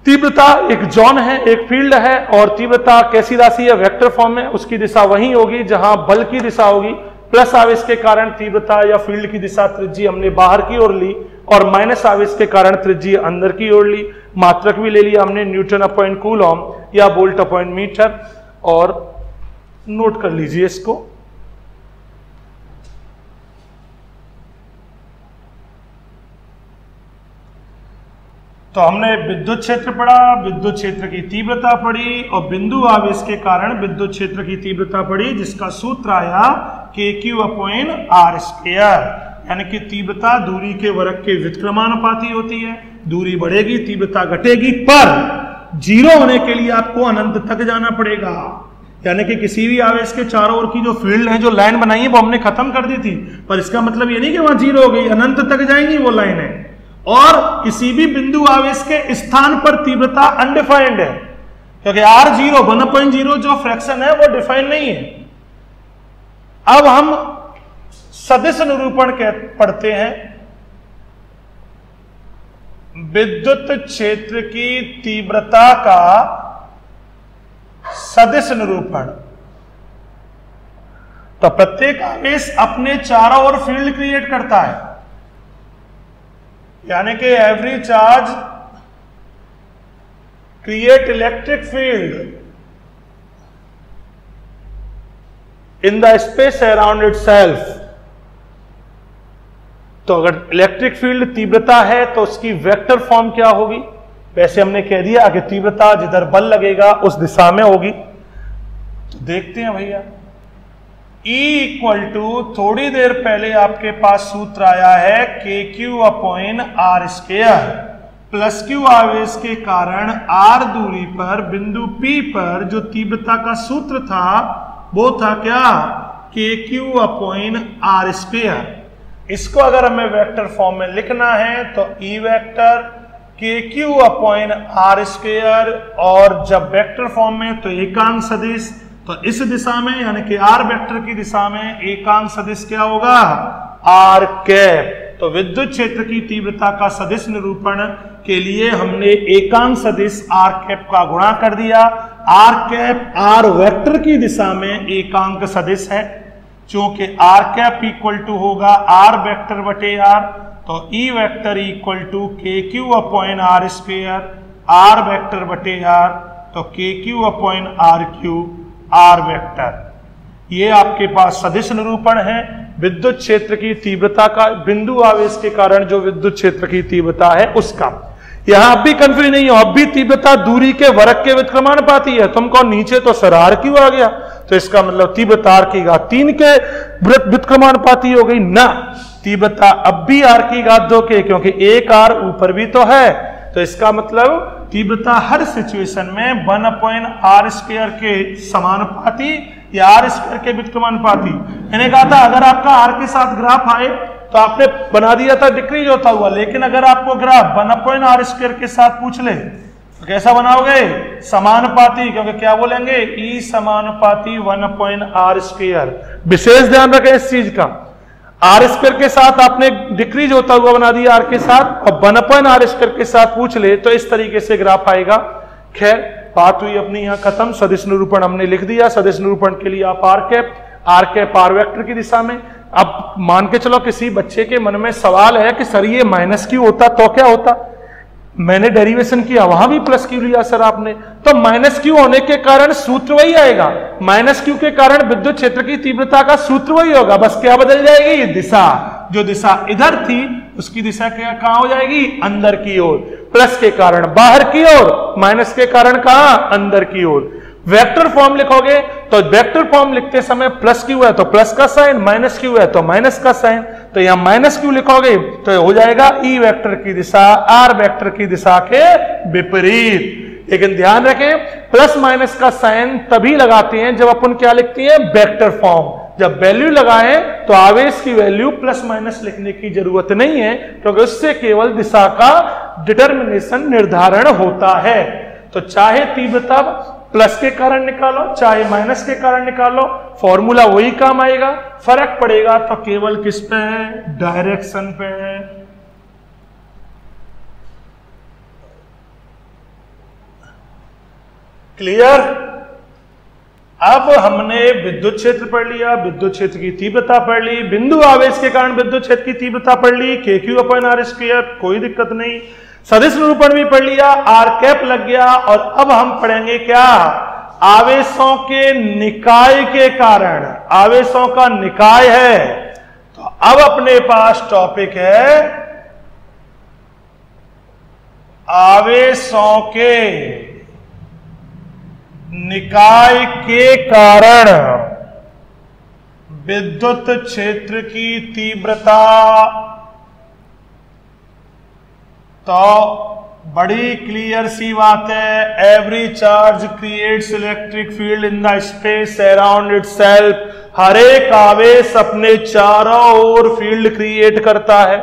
तीव्रता एक जॉन है, एक फील्ड है, और तीव्रता कैसी राशि है, वेक्टर फॉर्म में, उसकी दिशा वही होगी जहां बल की दिशा होगी। प्लस आवेश के कारण तीव्रता या फील्ड की दिशा त्रिज्यीय हमने बाहर की ओर ली, और माइनस आवेश के कारण त्रिज्यीय अंदर की ओर ली। मात्रक भी ले लिया हमने N/कूलम या V/मीटर, और नोट कर लीजिए इसको। तो हमने विद्युत क्षेत्र पढ़ा, विद्युत क्षेत्र की तीव्रता पढ़ी, और बिंदु आवेश के कारण विद्युत क्षेत्र की तीव्रता पढ़ी, जिसका सूत्र आया kq/r², यानी कि तीव्रता दूरी के वर्ग के व्युत्क्रमानुपाती होती है। दूरी बढ़ेगी, तीव्रता घटेगी, पर 0 होने के लिए आपको अनंत तक जाना पड़ेगा। यानी कि किसी भी आवेश के चारों ओर की जो फील्ड है, जो लाइन बनाई है, वो हमने खत्म कर दी थी, पर इसका मतलब ये नहीं कि वहां 0 हो गई, अनंत तक जाएंगी वो लाइन है। और किसी भी बिंदु आवेश के स्थान पर तीव्रता अनडिफाइंड है, क्योंकि R0 1/0 जो फ्रैक्शन है वो डिफाइंड नहीं है। अब हम सदिश निरूपण पढ़ते हैं। विद्युत क्षेत्र की तीव्रता का सदिश निरूपण। तो प्रत्येक आवेश अपने चारों ओर फील्ड क्रिएट करता है, यानी कि every charge create electric field in the space around itself. तो अगर इलेक्ट्रिक फील्ड तीव्रता है तो उसकी वेक्टर फॉर्म क्या होगी? वैसे हमने कह दिया कि तीव्रता जिधर बल लगेगा उस दिशा में होगी। तो देखते हैं भैया, E थोड़ी देर पहले आपके पास सूत्र आया है kq/r²। +q आवेश के कारण r दूरी पर बिंदु P पर जो तीव्रता का सूत्र था वो था क्या? kq/r²। इसको अगर हमें वेक्टर फॉर्म में लिखना है तो E वेक्टर kq/r², और जब वेक्टर फॉर्म में तो एकांक सदिश, तो इस दिशा में यानी कि r वेक्टर की दिशा में एकांक सदिश क्या होगा? r cap. तो विद्युत क्षेत्र की तीव्रता का सदिश निरूपण के लिए हमने एकांक सदिश आर कैप का गुणा कर दिया। आर कैप आर वेक्टर की दिशा में एकांक सदिश है, चूंकि आर कैप इक्वल टू होगा आर वेक्टर बटे आर, तो E vector equal to K Q upon R square, R vector बटे आर, तो K Q upon R Q R vector. ये आपके पास सदिश निरूपण है विद्युत क्षेत्र की तीव्रता का, बिंदु आवेश के कारण जो विद्युत क्षेत्र की तीव्रता है उसका। यहां अब भी कंफ्यूज नहीं हो, अब भी तीव्रता दूरी के वर्ग के व्युत्क्रमानुपाती है। तुमको नीचे तो सर आर क्यू आ गया, तो इसका मतलब तीव्रता आर की घात 3 के व्युत्क्रमानुपाती हो गई ना, तीव्रता अब भी आर की घात 2 के, क्योंकि एक आर ऊपर भी तो है, तो इसका मतलब तीव्रता हर सिचुएशन में 1/r² के समानुपाती या r² के व्युत्क्रमानुपाती। मैंने कहा था अगर आपका r के साथ ग्राफ आए तो आपने बना दिया था डिक्रीज होता हुआ, लेकिन अगर आपको ग्राफ 1/r² के साथ पूछ ले तो कैसा बनाओगे? समानुपाती, क्योंकि क्या बोलेंगे? E समानुपाती 1/r²। विशेष ध्यान रखें इस चीज का, r² के साथ आपने डिक्रीज होता हुआ बना दिया r के साथ, और 1/r² के साथ पूछ ले तो इस तरीके से ग्राफ आएगा। खैर बात हुई अपनी यहां खत्म, सदिश निरूपण हमने लिख दिया। सदिश निरूपण के लिए आप आर कैप आर वेक्टर की दिशा में। अब मान के चलो किसी बच्चे के मन में सवाल है कि सर ये माइनस क्यू होता तो क्या होता, मैंने डेरिवेशन किया वहां भी प्लस क्यू लिया सर आपने, तो माइनस क्यू होने के कारण सूत्र वही आएगा, माइनस क्यू के कारण विद्युत क्षेत्र की तीव्रता का सूत्र वही होगा, बस क्या बदल जाएगी? दिशा, जो दिशा इधर थी उसकी दिशा क्या कहां हो जाएगी? अंदर की ओर। प्लस के कारण बाहर की ओर, माइनस के कारण कहां? अंदर की ओर। वेक्टर फॉर्म लिखोगे तो वेक्टर फॉर्म लिखते समय प्लस क्यू है तो प्लस का साइन, माइनस क्यू है तो माइनस का साइन, तो यहां माइनस क्यू लिखोगे तो हो जाएगा ई वेक्टर की दिशा आर वेक्टर की दिशा के विपरीत। लेकिन ध्यान रखें प्लस माइनस का साइन तभी लगाते हैं जब अपन क्या लिखते हैं? Vector form. जब वैल्यू लगाएं तो आवेश की वैल्यू प्लस माइनस लिखने की जरूरत नहीं है, क्योंकि उससे केवल दिशा का डिटर्मिनेशन निर्धारण होता है। तो चाहे तीव्रता प्लस के कारण निकालो चाहे माइनस के कारण निकालो, फॉर्मूला वही काम आएगा, फर्क पड़ेगा तो केवल किस पे है? डायरेक्शन पे है। क्लियर? अब हमने विद्युत क्षेत्र पढ़ लिया, विद्युत क्षेत्र की तीव्रता पढ़ ली, बिंदु आवेश के कारण विद्युत क्षेत्र की तीव्रता पढ़ ली, KQ/r², कोई दिक्कत नहीं। सदिश निरूपण भी पढ़ लिया, आर कैप लग गया, और अब हम पढ़ेंगे क्या? आवेशों के निकाय के कारण। आवेशों का निकाय है, तो अब अपने पास टॉपिक है आवेशों के निकाय के कारण विद्युत क्षेत्र की तीव्रता। तो बड़ी क्लियर सी बात है, every charge creates electric field in the space around itself. हर एक आवेश अपने चारों ओर फील्ड क्रिएट करता है,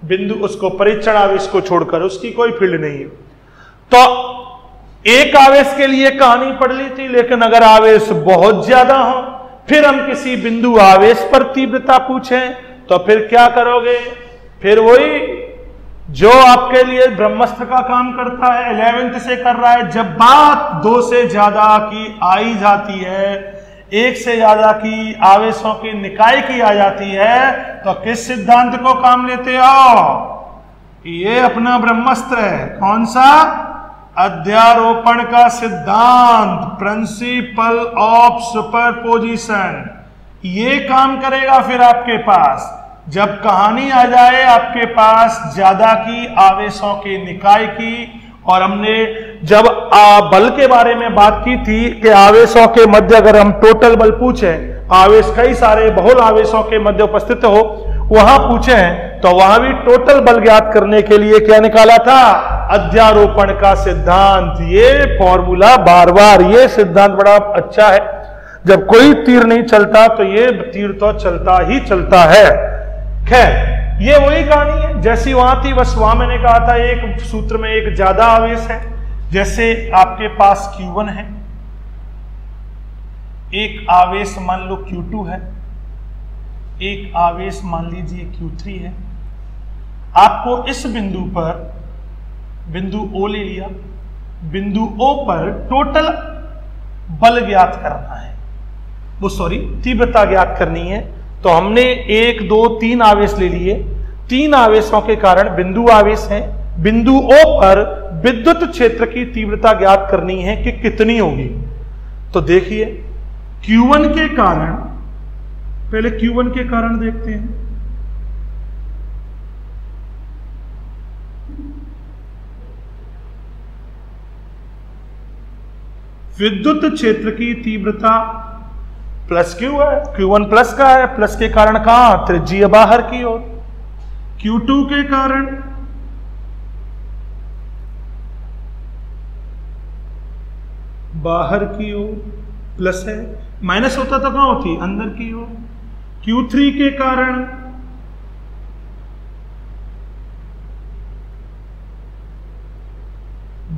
बिंदु उसको परीक्षण आवेश को छोड़कर उसकी कोई फील्ड नहीं है। तो एक आवेश के लिए कहानी पढ़ ली थी, लेकिन अगर आवेश बहुत ज्यादा हो, फिर हम किसी बिंदु आवेश पर तीव्रता पूछें तो फिर क्या करोगे? फिर वही जो आपके लिए ब्रह्मास्त्र का काम करता है, 11th से कर रहा है। जब बात 2 से ज्यादा की आई जाती है, 1 से ज्यादा की आवेशों की निकाय की आ जाती है, तो किस सिद्धांत को काम लेते हो? ये अपना ब्रह्मास्त्र है। कौन सा? अध्यारोपण का सिद्धांत, प्रिंसिपल ऑफ सुपरपोजिशन। ये काम करेगा फिर आपके पास जब कहानी आ जाए आपके पास ज्यादा की आवेशों के निकाय की। और हमने जब बल के बारे में बात की थी कि आवेशों के मध्य अगर हम टोटल बल पूछे, आवेश कई सारे बहुल आवेशों के मध्य उपस्थित हो, वहां पूछे तो वहां भी टोटल बल ज्ञात करने के लिए क्या निकाला था? अध्यारोपण का सिद्धांत। ये फॉर्मूला बार बार, ये सिद्धांत बड़ा अच्छा है। जब कोई तीर नहीं चलता तो ये तीर तो चलता ही चलता है। खैर ये वही कहानी है जैसी वहां थी, बस वहां मैंने कहा था एक सूत्र में एक ज्यादा आवेश है। जैसे आपके पास Q1 है, एक आवेश मान लो Q2 है, एक आवेश मान लीजिए Q3 है, आपको इस बिंदु पर, बिंदु O ले लिया, बिंदु O पर टोटल बल ज्ञात करना है, वो सॉरी तीव्रता ज्ञात करनी है। तो हमने 1 2 3 आवेश ले लिए, 3 आवेशों के कारण बिंदु आवेश हैं। बिंदु O पर विद्युत क्षेत्र की तीव्रता ज्ञात करनी है कि कितनी होगी। तो देखिए Q1 के कारण, पहले Q1 के कारण देखते हैं। विद्युत क्षेत्र की तीव्रता प्लस Q है, Q1 प्लस का है, प्लस के कारण कहां, त्रिज्यीय बाहर की ओर। Q2 के कारण बाहर की ओर प्लस है, माइनस होता तो कहां होती, अंदर की ओर। Q3 के कारण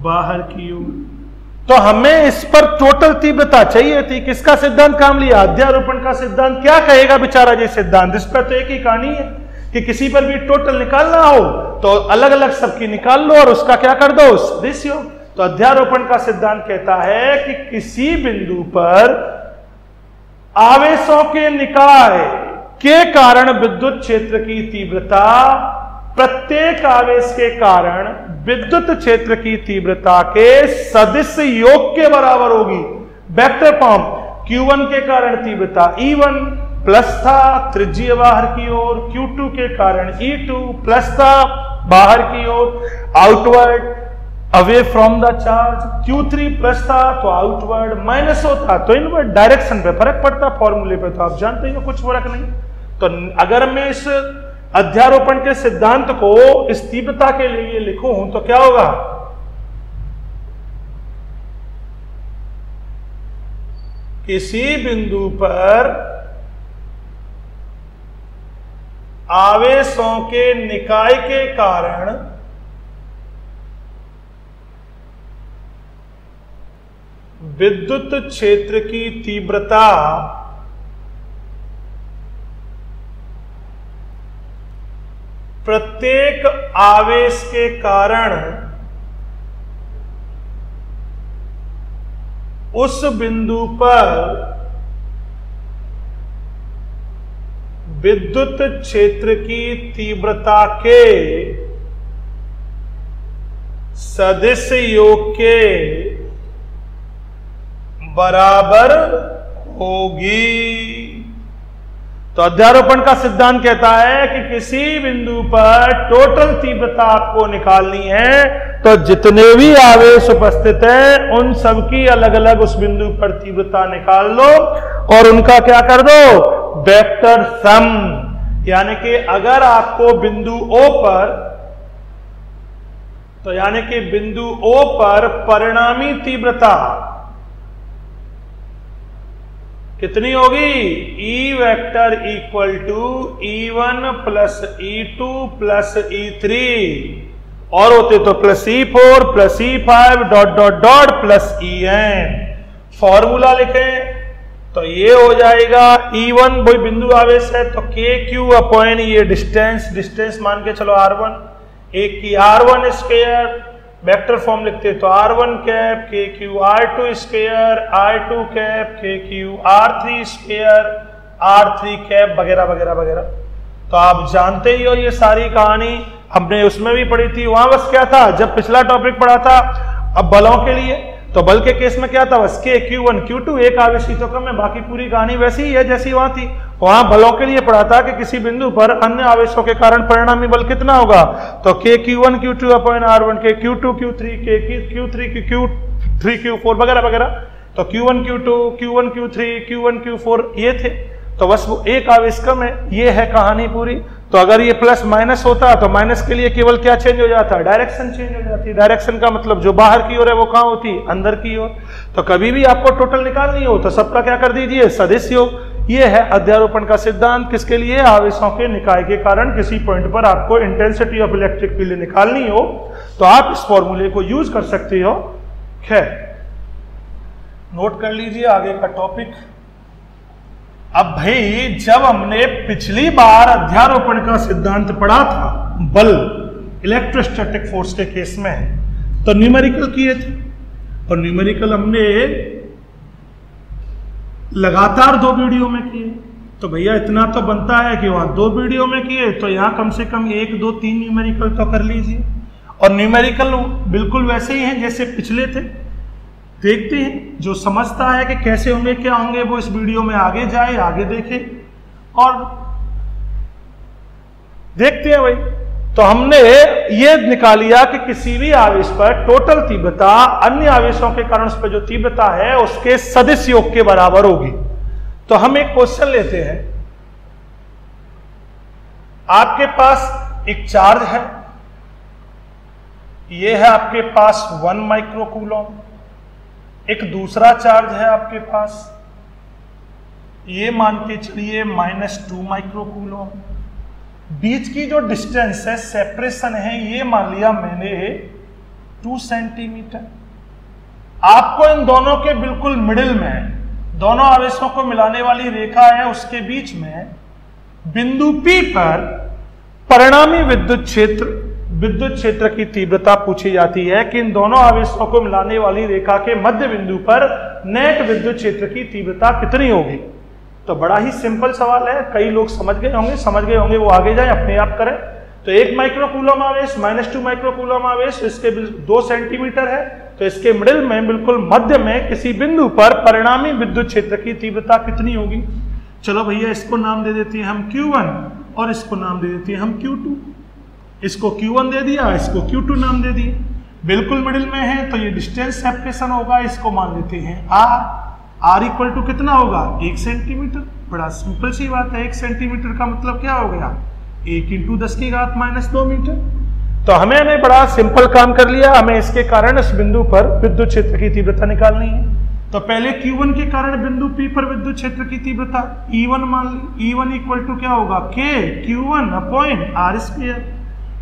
बाहर की ओर। तो हमें इस पर टोटल तीव्रता चाहिए थी। किसका सिद्धांत काम लिया, अध्यारोपण का सिद्धांत। क्या कहेगा बेचारा जी सिद्धांत, इस पर तो एक ही कहानी है कि किसी पर भी टोटल निकालना हो तो अलग अलग सबकी निकाल लो और उसका क्या कर दो, सदिश योग। तो अध्यारोपण का सिद्धांत कहता है कि किसी बिंदु पर आवेशों के निकाय के कारण विद्युत क्षेत्र की तीव्रता प्रत्येक आवेश के कारण विद्युत क्षेत्र की तीव्रता के सदिश योग के बराबर होगी। वेक्टर फॉर्म, Q1 के कारण तीव्रता E1 प्लस था त्रिज्यीय बाहर की ओर, Q2 के कारण E2 प्लस था बाहर की ओर, outward away from the charge. Q3 plus था तो आउटवर्ड, माइनस होता तो इनवर्ड। डायरेक्शन पे फर्क पड़ता, फॉर्मूले पे तो आप जानते हो कुछ फर्क नहीं। तो अगर मैं इस अध्यारोपण के सिद्धांत को इस तीव्रता के लिए लिखूं तो क्या होगा, किसी बिंदु पर आवेशों के निकाय के कारण विद्युत क्षेत्र की तीव्रता प्रत्येक आवेश के कारण उस बिंदु पर विद्युत क्षेत्र की तीव्रता के सदिश योग के बराबर होगी। तो अध्यारोपण का सिद्धांत कहता है कि किसी बिंदु पर टोटल तीव्रता आपको निकालनी है तो जितने भी आवेश उपस्थित हैं उन सबकी अलग अलग उस बिंदु पर तीव्रता निकाल लो और उनका क्या कर दो, वेक्टर सम। यानी कि अगर आपको बिंदु O पर, तो यानी कि बिंदु O पर परिणामी तीव्रता कितनी होगी, E vector equal to E1 plus E2 plus E3 और होते तो plus E4 plus E5 dot dot dot plus En। Formula लिखें तो ये हो जाएगा E1 वही बिंदु आवेश है तो KQ अपॉन ये डिस्टेंस मान के चलो R1, एक की R1 स्क्वायर, वेक्टर फॉर्म लिखते तो R1 cap KQ R2 square, R2 cap KQ R3 square, R3 cap वगैरह वगैरह वगैरह। तो आप जानते ही हो ये सारी कहानी, हमने उसमें भी पढ़ी थी। वहां बस क्या था, जब पिछला टॉपिक पढ़ा था अब बलों के लिए, तो बल के केस में क्या था, बस K Q1 Q2 एक आवेश ही तो कम है, बाकी पूरी कहानी वैसी ही है जैसी वहां थी। वहां बलों के लिए पढ़ा था कि किसी बिंदु पर अन्य आवेशों के कारण परिणामी बल कितना होगा, तो K Q1 Q2 upon R1 K Q2 Q3 K Q3 Q3 Q4 वगैरह वगैरह। तो Q1 Q2 Q1 Q3 Q1 Q4 ये थे, तो बस वो एक आवेश कम है, ये है कहानी पूरी। तो अगर ये प्लस माइनस होता तो माइनस के लिए केवल क्या चेंज हो जाता, डायरेक्शन चेंज हो जाती। डायरेक्शन का मतलब जो बाहर की ओर है वो कहां होती, अंदर की ओर। तो कभी भी आपको टोटल निकालनी हो तो सबका क्या कर दीजिए, सदिश योग। ये है अध्यारोपण का सिद्धांत, किसके लिए, आवेशों के निकाय के कारण किसी पॉइंट पर आपको इंटेंसिटी ऑफ इलेक्ट्रिक फील्ड निकालनी हो तो आप इस फॉर्मूले को यूज कर सकते हो। खैर नोट कर लीजिए आगे का टॉपिक। अब भाई जब हमने पिछली बार अध्यारोपण का सिद्धांत पढ़ा था बल इलेक्ट्रोस्टैटिक फोर्स के केस में, तो न्यूमेरिकल किए थे, और न्यूमेरिकल हमने लगातार 2 वीडियो में किए। तो भैया इतना तो बनता है कि वहां 2 वीडियो में किए तो यहां कम से कम 1, 2, 3 न्यूमेरिकल तो कर लीजिए। और न्यूमेरिकल बिल्कुल वैसे ही हैं जैसे पिछले थे। देखते हैं, जो समझता है कि कैसे होंगे क्या होंगे वो इस वीडियो में आगे जाए, आगे देखे और देखते हैं भाई। तो हमने ये निकाल लिया कि किसी भी आवेश पर टोटल तीव्रता अन्य आवेशों के कारण उस पर जो तीव्रता है उसके सदिश योग के बराबर होगी। तो हम एक क्वेश्चन लेते हैं। आपके पास एक चार्ज है, ये है आपके पास 1 माइक्रो कूलम। एक दूसरा चार्ज है आपके पास, ये मान के चलिए -2 माइक्रो कूलम। बीच की जो डिस्टेंस है, सेपरेशन है, ये मान लिया मैंने 2 सेंटीमीटर। आपको इन दोनों के बिल्कुल मिडिल में, दोनों आवेशों को मिलाने वाली रेखा है, उसके बीच में बिंदु P पर परिणामी विद्युत क्षेत्र की तीव्रता पूछी जाती है कि इन दोनों आवेशों को मिलाने वाली रेखा के मध्य बिंदु पर नेट विद्युत क्षेत्र की तीव्रता कितनी होगी। तो बड़ा ही सिंपल सवाल है, कई लोग समझ गए होंगे वो आगे जाए अपने आप करें। तो 1 माइक्रो कूलम आवेश -2 माइक्रो कूलम आवेश, इसके 2 सेंटीमीटर है, तो इसके मिडिल में बिल्कुल मध्य में किसी बिंदु पर परिणामी विद्युत क्षेत्र की तीव्रता कितनी होगी। चलो भैया इसको नाम दे देते हैं हम Q1 और इसको नाम दे देते हैं हम Q2। इसको Q1 दे दिया, इसको Q2 नाम दे दिए। बिल्कुल मिडिल में है तो ये डिस्टेंस सेपरेशन होगा, इसको मान लेते हैं R इक्वल टू कितना होगा 1 सेंटीमीटर। बड़ा सिंपल सी बात है, 1 सेंटीमीटर का मतलब क्या हो गया 1 × 10⁻² मीटर। तो हमें बड़ा सिंपल काम कर लिया, हमें इसके कारण इस बिंदु पर विद्युत क्षेत्र की तीव्रता निकालनी है। तो पहले Q1 के कारण बिंदु P पर विद्युत क्षेत्र की तीव्रता E1 मान ली। E1 इक्वल टू क्या होगा K Q1/R²।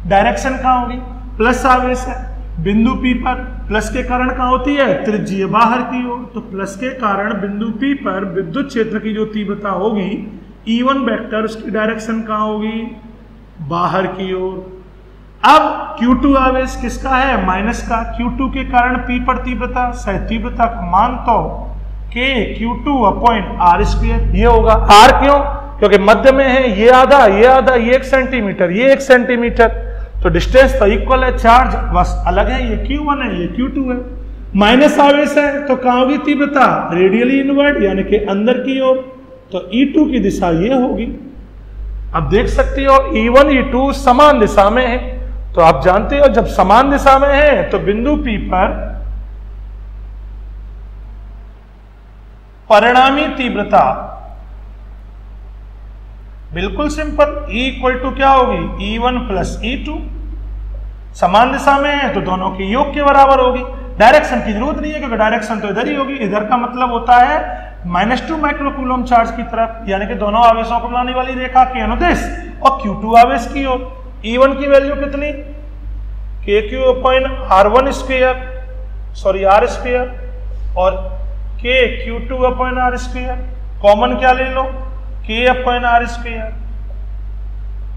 डायरेक्शन कहाँ होगी, प्लस आवेश है, बिंदु P पर प्लस के कारण कहाँ होती है त्रिज्यीय बाहर की ओर। तो प्लस के कारण बिंदु P पर विद्युत क्षेत्र की जो तीव्रता होगी E1 वेक्टर, उसकी डायरेक्शन कहाँ होगी बाहर की ओर। अब Q2 आवेश किसका है माइनस का, Q2 के कारण P पर तीव्रता, सह तीव्रता का मान तो K Q2/R²। ये होगा R क्यों, क्योंकि मध्य में है, ये आधा ये 1 सेंटीमीटर, ये 1 सेंटीमीटर, तो डिस्टेंस तो इक्वल है, चार्ज बस अलग है, ये Q1 है ये Q2 है। माइनस आवेश है तो कहाँ होगी तीव्रता रेडियली इनवर्ड यानी कि अंदर की ओर, तो E2 की दिशा ये होगी। अब देख सकते हो E1 E2 समान दिशा में है, तो आप जानते हो जब समान दिशा में है तो बिंदु P पर परिणामी तीव्रता बिल्कुल सिंपल E इक्वल टू क्या होगी E1 + E2। समान दिशा में है तो दोनों के योग के बराबर होगी। डायरेक्शन की जरूरत नहीं है क्योंकि डायरेक्शन तो इधर ही होगी, इधर का मतलब होता है -2 माइक्रो कूलम चार्ज की तरफ, यानी कि दोनों आवेशों को मिलाने वाली रेखा के अनुदिश, और Q2 आवेश की ओर। E1 की वैल्यू कितनी R² और K Q2/R²। कॉमन क्या ले लो K/R²।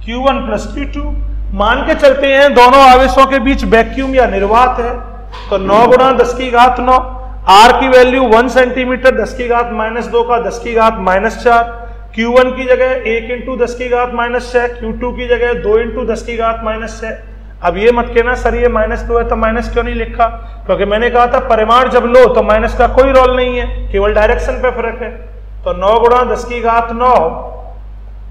Q1 + Q2 मान के चलते हैं दोनों आवेशों के बीच वैक्यूम या निर्वात है, तो 9 × 10⁹ R की वैल्यू 1 सेंटीमीटर 10⁻² का 10⁻⁴। Q1 की जगह 1 × 10⁻⁶, Q2 की जगह 2 × 10⁻⁶। अब ये मत कहना सर ये -2 है तो माइनस क्यों नहीं लिखा, क्योंकि मैंने कहा था परिमाण जब लो तो माइनस का कोई रोल नहीं है, केवल डायरेक्शन पे फर्क है। तो 9 × 10⁹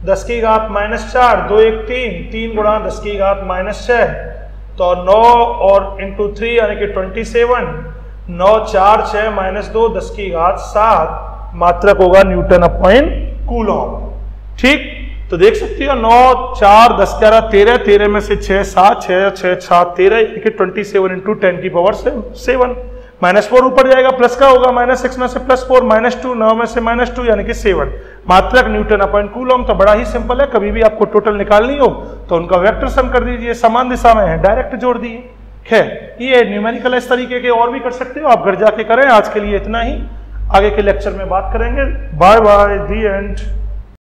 10⁻⁴, 2 1 3, 3 × 10⁻⁶, तो 9 और × 3 यानी कि 27, 9 4 6 -2 10⁻⁷ मात्रक होगा N/कूलम। ठीक, तो देख सकते हो 9 4 10 11 13, 13 में से 6 7, 6 6 7 13, 27 × 10⁻⁷ -4 ऊपर जाएगा प्लस का होगा, -6 में से +4, -2 9 में से -2 यानी कि 7 मात्रक N/कूलम। तो बड़ा ही सिंपल है, कभी भी आपको टोटल निकालनी हो तो उनका वेक्टर सम कर दीजिए, समान दिशा में है डायरेक्ट जोड़ दिए। खैर ये न्यूमेरिकल इस तरीके के और भी कर सकते हो, आप घर जाके करें। आज के लिए इतना ही, आगे के लेक्चर में बात करेंगे। Bye bye, the and.